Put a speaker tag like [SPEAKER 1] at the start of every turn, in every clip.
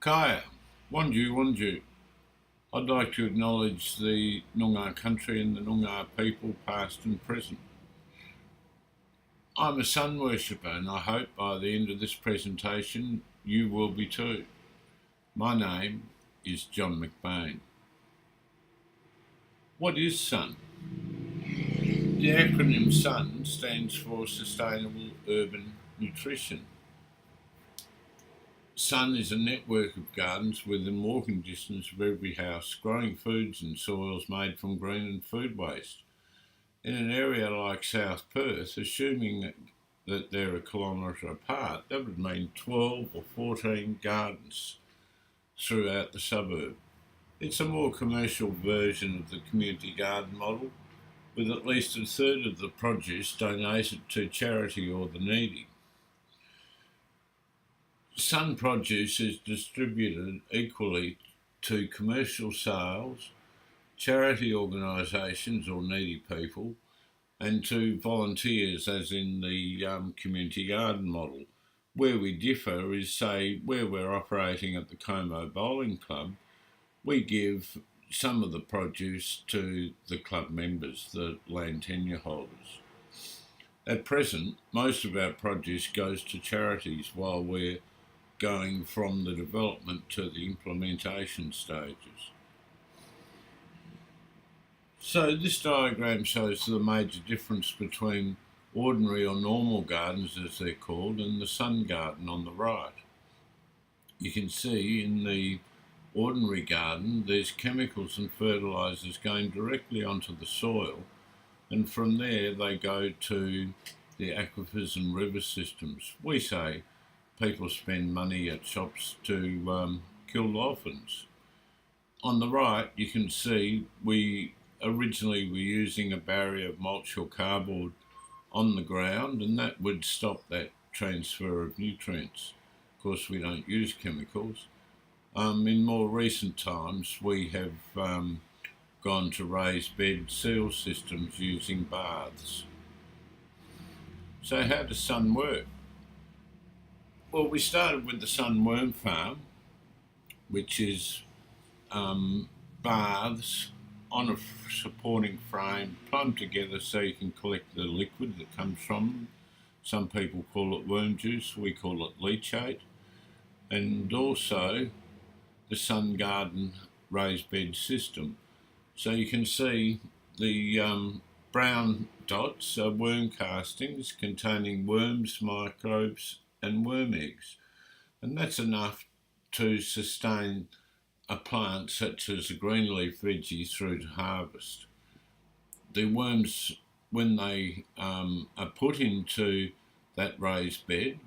[SPEAKER 1] Kaya, Wanju Wanju. I'd like to acknowledge the Noongar country and the Noongar people, past and present. I'm a sun worshipper, and I hope by the end of this presentation you will be too. My name is John McBain. What is sun? The acronym SUN stands for Sustainable Urban Nutrition. SUN is a network of gardens within walking distance of every house, growing foods and soils made from green and food waste. In an area like South Perth, assuming that they're a kilometre apart, that would mean 12 or 14 gardens throughout the suburb. It's a more commercial version of the community garden model, with at least a third of the produce donated to charity or the needy. Sun produce is distributed equally to commercial sales, charity organisations or needy people, and to volunteers, as in the community garden model. Where we differ is, say, where we're operating at the Como Bowling Club, we give some of the produce to the club members, the land tenure holders. At present, most of our produce goes to charities while we're going from the development to the implementation stages. So this diagram shows the major difference between ordinary or normal gardens, as they're called, and the sun garden on the right. You can see in the ordinary garden there's chemicals and fertilisers going directly onto the soil, and from there they go to the aquifers and river systems. We say people spend money at shops to kill dolphins. On the right you can see we originally were using a barrier of mulch or cardboard on the ground, and that would stop that transfer of nutrients. Of course, we don't use chemicals. In more recent times, we have gone to raised bed seal systems using baths. So how does sun work? Well, we started with the sun worm farm, which is baths on a supporting frame, plumbed together so you can collect the liquid that comes from them. Some people call it worm juice, we call it leachate. And also the sun garden raised bed system. So you can see the brown dots are worm castings containing worms, microbes and worm eggs. And that's enough to sustain a plant such as a greenleaf veggie through to harvest. The worms, when they are put into that raised bed,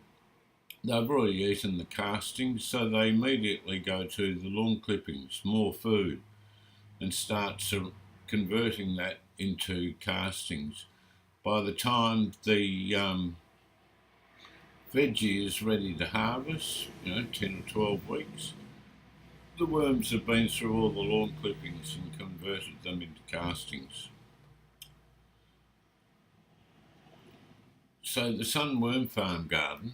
[SPEAKER 1] they've already eaten the castings, so they immediately go to the lawn clippings, more food, and start converting that into castings. By the time the veggie is ready to harvest, 10 or 12 weeks, the worms have been through all the lawn clippings and converted them into castings. So the sun worm farm garden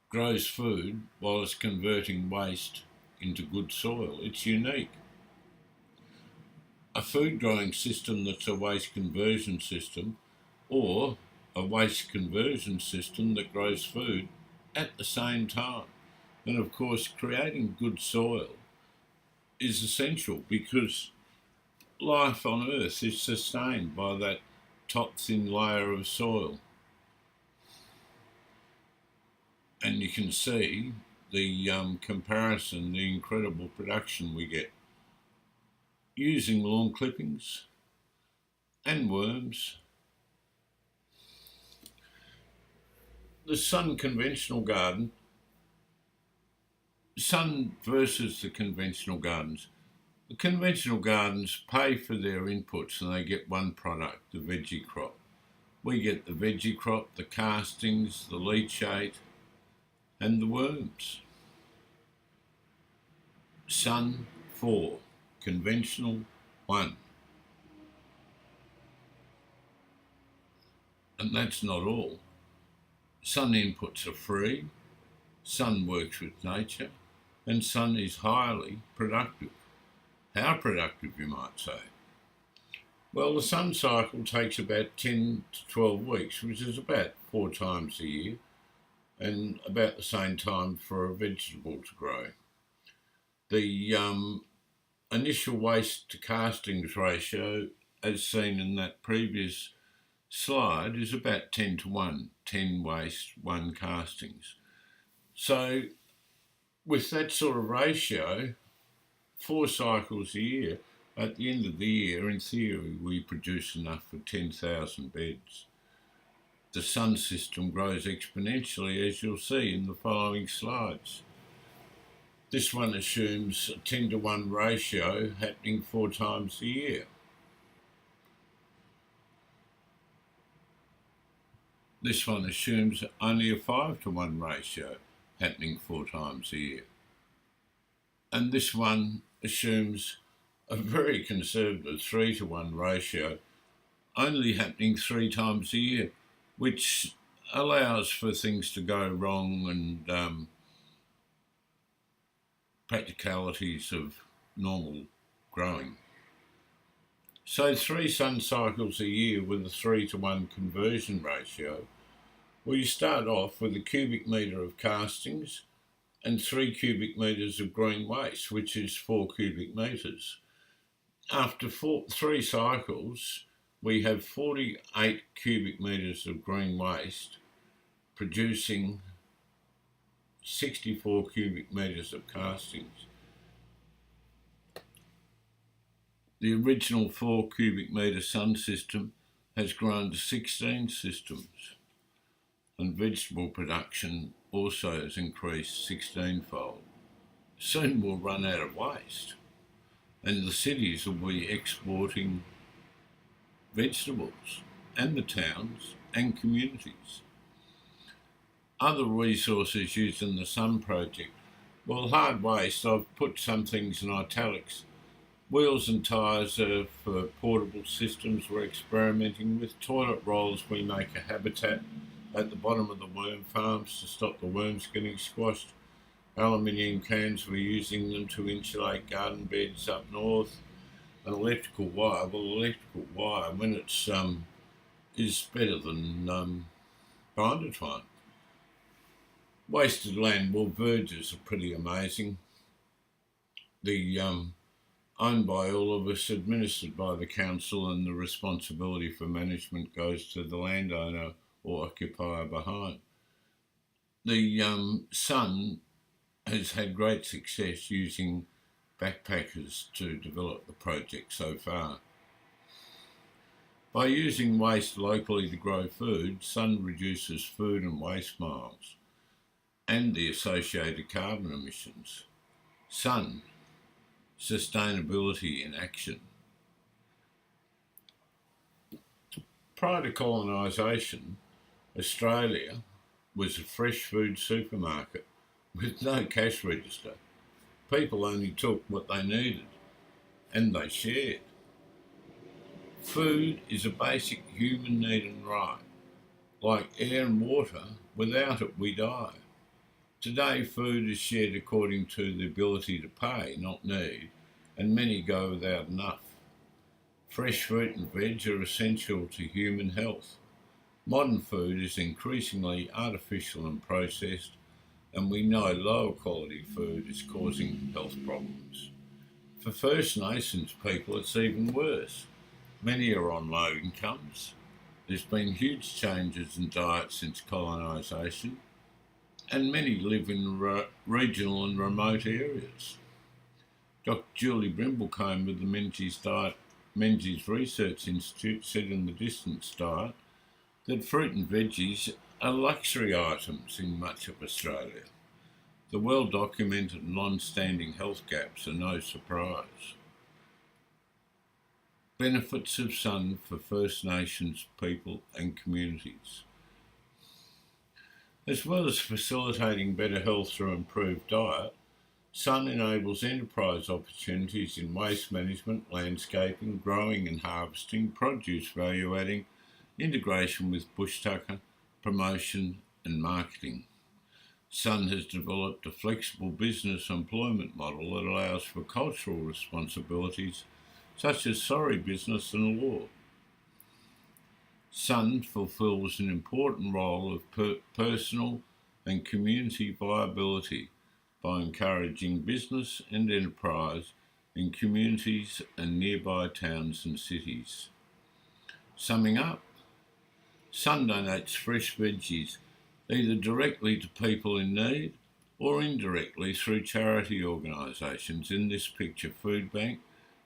[SPEAKER 1] grows food while it's converting waste into good soil. It's unique. A food growing system that's a waste conversion system, or a waste conversion system that grows food at the same time. And of course, creating good soil is essential because life on Earth is sustained by that top thin layer of soil. And you can see the comparison, the incredible production we get using lawn clippings and worms. The sun conventional garden, sun versus the conventional gardens. The conventional gardens pay for their inputs and they get one product, the veggie crop. We get the veggie crop, the castings, the leachate, and the worms. Sun 4, conventional 1. And that's not all. Sun inputs are free, Sun works with nature, and sun is highly productive. How productive, you might say? Well, the sun cycle takes about 10 to 12 weeks, which is about 4 times a year, and about the same time for a vegetable to grow. The initial waste to castings ratio, as seen in that previous slide, is about 10 to 1, 10 waste, 1 castings. So with that sort of ratio, 4 cycles a year, at the end of the year, in theory, we produce enough for 10,000 beds. The sun system grows exponentially, as you'll see in the following slides. This one assumes a 10 to 1 ratio happening 4 times a year. This one assumes only a 5 to 1 ratio happening 4 times a year. And this one assumes a very conservative 3 to 1 ratio only happening 3 times a year, which allows for things to go wrong and practicalities of normal growing. So 3 sun cycles a year with a 3 to 1 conversion ratio. Well, you start off with a cubic metre of castings and 3 cubic metres of green waste, which is 4 cubic metres. After 3 cycles, we have 48 cubic metres of green waste, producing 64 cubic metres of castings. The original 4 cubic metre sun system has grown to 16 systems, and vegetable production also has increased 16-fold. Soon we'll run out of waste, and the cities will be exporting vegetables, and the towns and communities. Other resources used in the Sun project. Well, hard waste, I've put some things in italics. Wheels and tyres are for portable systems we're experimenting with. Toilet rolls, we make a habitat at the bottom of the worm farms to stop the worms getting squashed. Aluminium cans, we're using them to insulate garden beds up north. An electrical wire, well, electrical wire, when it's is better than binder twine. Wasted land, well, verges are pretty amazing. The owned by all of us, administered by the council, and the responsibility for management goes to the landowner or occupier behind. The Sun has had great success using backpackers to develop the project so far. By using waste locally to grow food, Sun reduces food and waste miles and the associated carbon emissions. Sun, sustainability in action. Prior to colonisation, Australia was a fresh food supermarket with no cash register. People only took what they needed, and they shared. Food is a basic human need and right. Like air and water, without it we die. Today, food is shared according to the ability to pay, not need, and many go without enough. Fresh fruit and veg are essential to human health. Modern food is increasingly artificial and processed, and we know lower quality food is causing health problems. For First Nations people, it's even worse. Many are on low incomes. There's been huge changes in diet since colonisation, and many live in regional and remote areas. Dr. Julie Brimblecombe with the Menzies Research Institute said in The Distance Diet that fruit and veggies are luxury items in much of Australia. The well-documented long-standing health gaps are no surprise. Benefits of Sun for First Nations people and communities. As well as facilitating better health through improved diet, Sun enables enterprise opportunities in waste management, landscaping, growing and harvesting, produce value adding, integration with bush tucker, promotion and marketing. Sun has developed a flexible business employment model that allows for cultural responsibilities such as sorry business and law. Sun fulfills an important role of personal and community viability by encouraging business and enterprise in communities and nearby towns and cities. Summing up, Sun donates fresh veggies either directly to people in need or indirectly through charity organisations, in this picture Food Bank,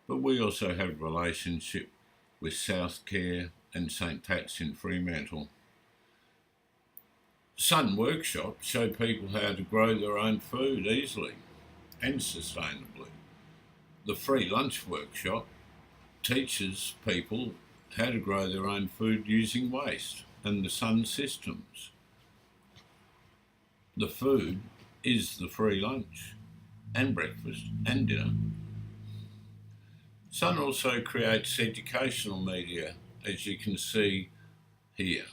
[SPEAKER 1] but we also have a relationship with South Care and St Pat's in Fremantle. Sun workshops show people how to grow their own food easily and sustainably. The free lunch workshop teaches people how to grow their own food using waste and the Sun systems. The food is the free lunch and breakfast and dinner. Sun also creates educational media, as you can see here.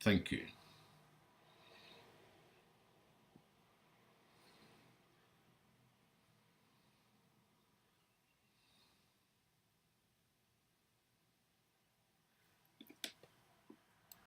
[SPEAKER 1] Thank you.